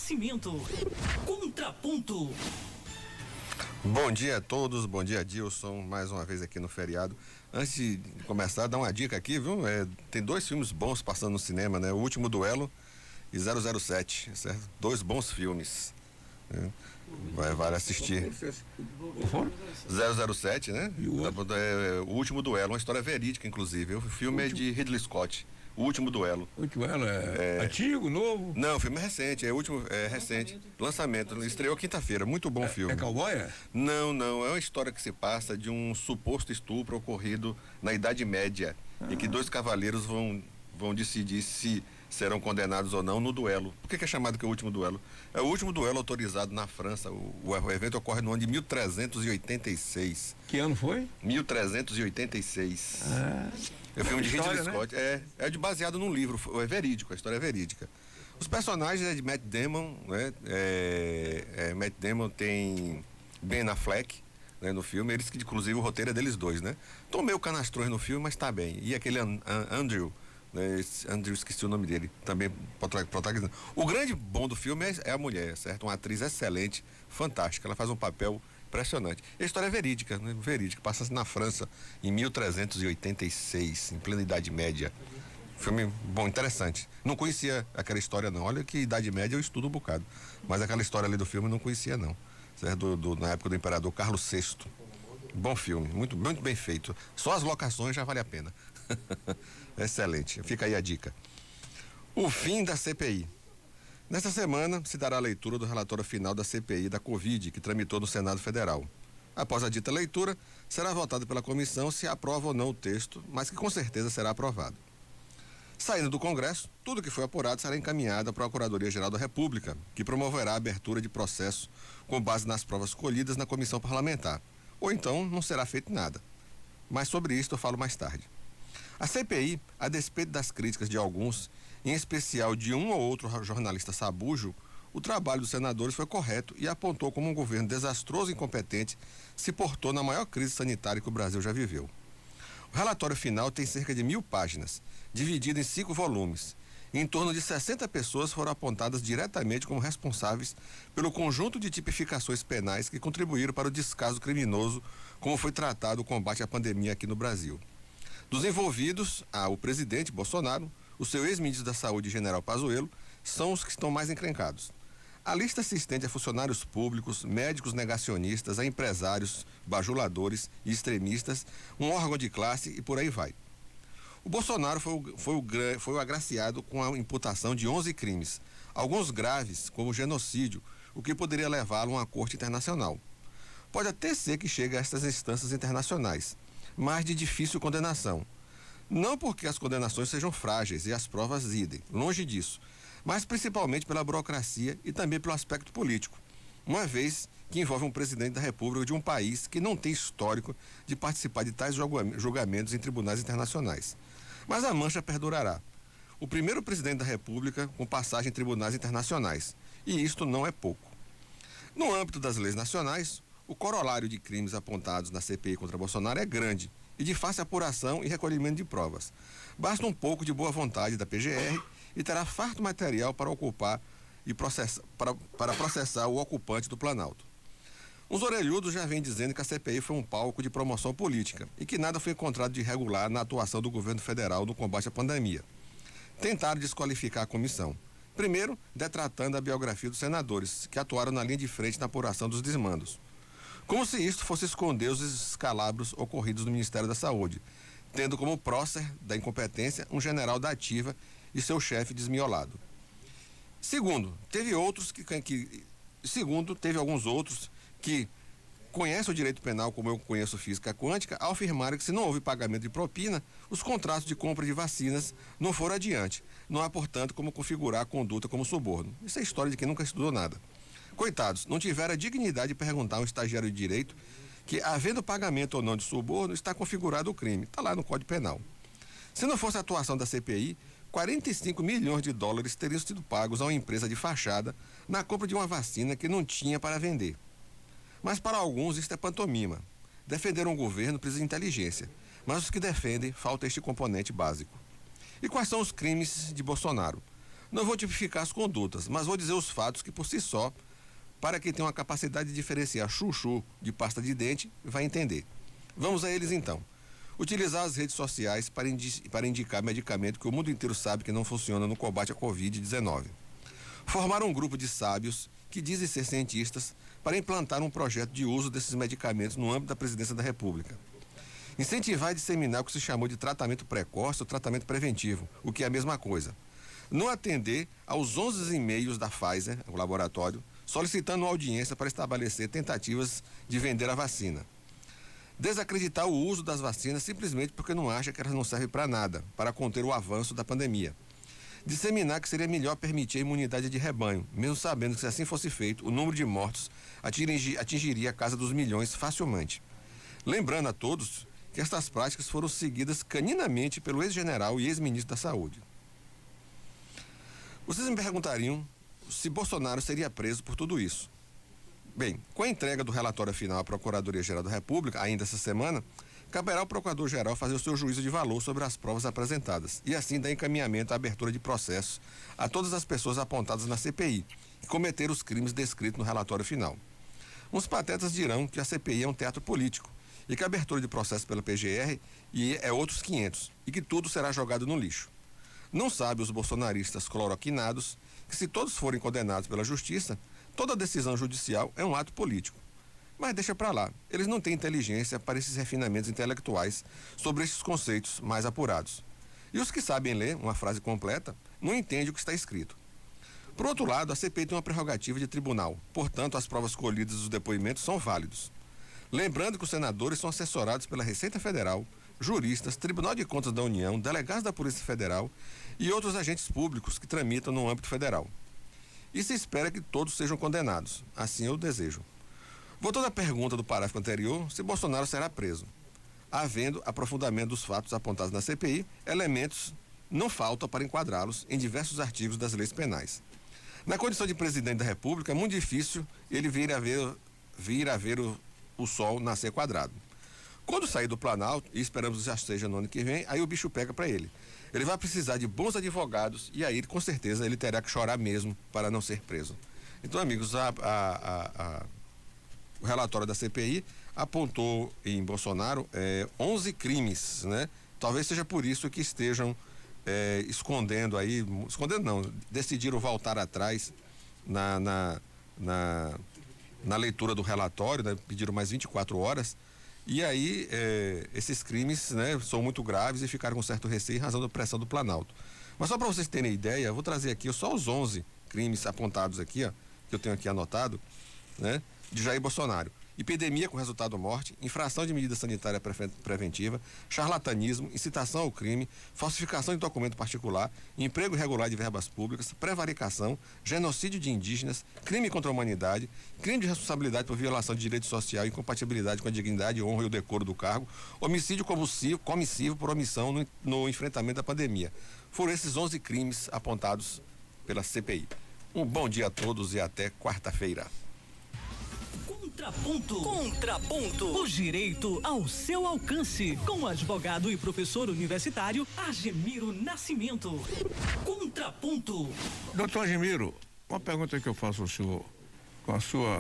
Nascimento. Contraponto. Bom dia a todos, bom dia Dilson, mais uma vez aqui no feriado. Antes de começar, dar uma dica aqui, viu? Tem dois filmes bons passando no cinema, né? O Último Duelo e 007, certo? Dois bons filmes, né? Vale assistir. 007, né? O Último Duelo, uma história verídica, inclusive. O filme é de Ridley Scott. O Último Duelo. O Último Duelo é antigo, novo? Não, o filme é recente, recente. Lançamento, estreou quinta-feira, muito bom filme. É cowboy? Não, é uma história que se passa de um suposto estupro ocorrido na Idade Média, e que dois cavaleiros vão decidir se serão condenados ou não no duelo. Por que é chamado que é o último duelo? É o último duelo autorizado na França. O evento ocorre no ano de 1386. Que ano foi? 1386. É o filme de Ridley Scott. Né? É baseado num livro, é verídico, a história é verídica. Os personagens é de Matt Damon, né? Matt Damon tem Ben Affleck, né, no filme. Eles que, inclusive, o roteiro é deles dois, né? Estão meio canastrões no filme, mas tá bem. E aquele Andrew, né? Andrew, esqueci o nome dele, também protagonizando. O grande bom do filme é a mulher, certo? Uma atriz excelente, fantástica. Ela faz um papel impressionante. A história é verídica, né? Verídica. Passa-se na França em 1386, em plena Idade Média. Filme bom, interessante. Não conhecia aquela história, não. Olha que Idade Média eu estudo um bocado. Mas aquela história ali do filme eu não conhecia, não. Certo? Na época do Imperador Carlos VI. Bom filme, muito bem feito. Só as locações já vale a pena. Excelente. Fica aí a dica. O fim da CPI. Nesta semana se dará a leitura do relatório final da CPI da Covid, que tramitou no Senado Federal. Após a dita leitura, será votado pela comissão se aprova ou não o texto, mas que com certeza será aprovado. Saindo do Congresso, tudo que foi apurado será encaminhado à Procuradoria-Geral da República, que promoverá a abertura de processo com base nas provas colhidas na comissão parlamentar. Ou então não será feito nada. Mas sobre isso eu falo mais tarde. A CPI, a despeito das críticas de alguns, em especial de um ou outro jornalista sabujo, o trabalho dos senadores foi correto e apontou como um governo desastroso e incompetente se portou na maior crise sanitária que o Brasil já viveu. O relatório final tem cerca de 1.000 páginas, dividido em 5 volumes. Em torno de 60 pessoas foram apontadas diretamente como responsáveis pelo conjunto de tipificações penais que contribuíram para o descaso criminoso como foi tratado o combate à pandemia aqui no Brasil. Dos envolvidos, o presidente Bolsonaro, o seu ex-ministro da Saúde, General Pazuello, são os que estão mais encrencados. A lista se estende a funcionários públicos, médicos negacionistas, a empresários, bajuladores e extremistas, um órgão de classe e por aí vai. O Bolsonaro foi o agraciado com a imputação de 11 crimes, alguns graves, como genocídio, o que poderia levá-lo a uma corte internacional. Pode até ser que chegue a estas instâncias internacionais, mas de difícil condenação. Não porque as condenações sejam frágeis e as provas idem, longe disso, mas principalmente pela burocracia e também pelo aspecto político, uma vez que envolve um presidente da República de um país que não tem histórico de participar de tais julgamentos em tribunais internacionais. Mas a mancha perdurará. O primeiro presidente da República com passagem em tribunais internacionais, e isto não é pouco. No âmbito das leis nacionais, o corolário de crimes apontados na CPI contra Bolsonaro é grande e de fácil apuração e recolhimento de provas. Basta um pouco de boa vontade da PGR e terá farto material para ocupar e para processar o ocupante do Planalto. Os orelhudos já vêm dizendo que a CPI foi um palco de promoção política e que nada foi encontrado de irregular na atuação do governo federal no combate à pandemia. Tentaram desqualificar a comissão. Primeiro, detratando a biografia dos senadores, que atuaram na linha de frente na apuração dos desmandos. Como se isto fosse esconder os escalabros ocorridos no Ministério da Saúde, tendo como prócer da incompetência um general da ativa e seu chefe desmiolado. Segundo, teve alguns outros que conhecem o direito penal como eu conheço física quântica, ao afirmarem que se não houve pagamento de propina, os contratos de compra de vacinas não foram adiante. Não há, portanto, como configurar a conduta como suborno. Isso é história de quem nunca estudou nada. Coitados, não tiveram a dignidade de perguntar a um estagiário de direito que, havendo pagamento ou não de suborno, está configurado o crime. Está lá no Código Penal. Se não fosse a atuação da CPI, 45 milhões de dólares teriam sido pagos a uma empresa de fachada na compra de uma vacina que não tinha para vender. Mas para alguns isto é pantomima. Defender um governo precisa de inteligência, mas os que defendem falta este componente básico. E quais são os crimes de Bolsonaro? Não vou tipificar as condutas, mas vou dizer os fatos que, por si só, para quem tem uma capacidade de diferenciar chuchu de pasta de dente, vai entender. Vamos a eles então. Utilizar as redes sociais para indicar medicamento que o mundo inteiro sabe que não funciona no combate à Covid-19. Formar um grupo de sábios que dizem ser cientistas para implantar um projeto de uso desses medicamentos no âmbito da Presidência da República. Incentivar e disseminar o que se chamou de tratamento precoce ou tratamento preventivo, o que é a mesma coisa. Não atender aos 11 e-mails da Pfizer, o laboratório, solicitando uma audiência para estabelecer tentativas de vender a vacina. Desacreditar o uso das vacinas simplesmente porque não acha que elas não servem para nada, para conter o avanço da pandemia. Disseminar que seria melhor permitir a imunidade de rebanho, mesmo sabendo que se assim fosse feito, o número de mortos atingiria a casa dos milhões facilmente. Lembrando a todos que estas práticas foram seguidas caninamente pelo ex-general e ex-ministro da Saúde. Vocês me perguntariam se Bolsonaro seria preso por tudo isso. Bem, com a entrega do relatório final à Procuradoria-Geral da República, ainda essa semana, caberá ao Procurador-Geral fazer o seu juízo de valor sobre as provas apresentadas e assim dar encaminhamento à abertura de processos a todas as pessoas apontadas na CPI que cometeram os crimes descritos no relatório final. Uns patetas dirão que a CPI é um teatro político e que a abertura de processo pela PGR é outros 500 e que tudo será jogado no lixo. Não sabem os bolsonaristas cloroquinados que, se todos forem condenados pela justiça, toda decisão judicial é um ato político. Mas deixa pra lá, eles não têm inteligência para esses refinamentos intelectuais sobre esses conceitos mais apurados. E os que sabem ler uma frase completa não entendem o que está escrito. Por outro lado, a CPI tem uma prerrogativa de tribunal, portanto, as provas colhidas dos depoimentos são válidos. Lembrando que os senadores são assessorados pela Receita Federal, juristas, Tribunal de Contas da União, delegados da Polícia Federal e outros agentes públicos que tramitam no âmbito federal. E se espera que todos sejam condenados. Assim eu desejo. Voltando à pergunta do parágrafo anterior, se Bolsonaro será preso. Havendo aprofundamento dos fatos apontados na CPI, elementos não faltam para enquadrá-los em diversos artigos das leis penais. Na condição de presidente da República, é muito difícil ele vir a ver o sol nascer quadrado. Quando sair do Planalto, e esperamos que já seja no ano que vem, aí o bicho pega para ele. Ele vai precisar de bons advogados e aí, com certeza, ele terá que chorar mesmo para não ser preso. Então, amigos, o relatório da CPI apontou em Bolsonaro 11 crimes, né? Talvez seja por isso que estejam escondendo não, decidiram voltar atrás na leitura do relatório, né? Pediram mais 24 horas. E aí, esses crimes, né, são muito graves e ficaram com certo receio em razão da pressão do Planalto. Mas só para vocês terem ideia, eu vou trazer aqui só os 11 crimes apontados aqui, ó, que eu tenho aqui anotado, né, de Jair Bolsonaro. Epidemia com resultado morte, infração de medida sanitária preventiva, charlatanismo, incitação ao crime, falsificação de documento particular, emprego irregular de verbas públicas, prevaricação, genocídio de indígenas, crime contra a humanidade, crime de responsabilidade por violação de direito social e incompatibilidade com a dignidade, honra e o decoro do cargo, homicídio comissivo por omissão no enfrentamento da pandemia. Foram esses 11 crimes apontados pela CPI. Um bom dia a todos e até quarta-feira. Contraponto. O direito ao seu alcance. Com o advogado e professor universitário Agemiro Nascimento. Contraponto. Doutor Agemiro, uma pergunta que eu faço ao senhor, com a sua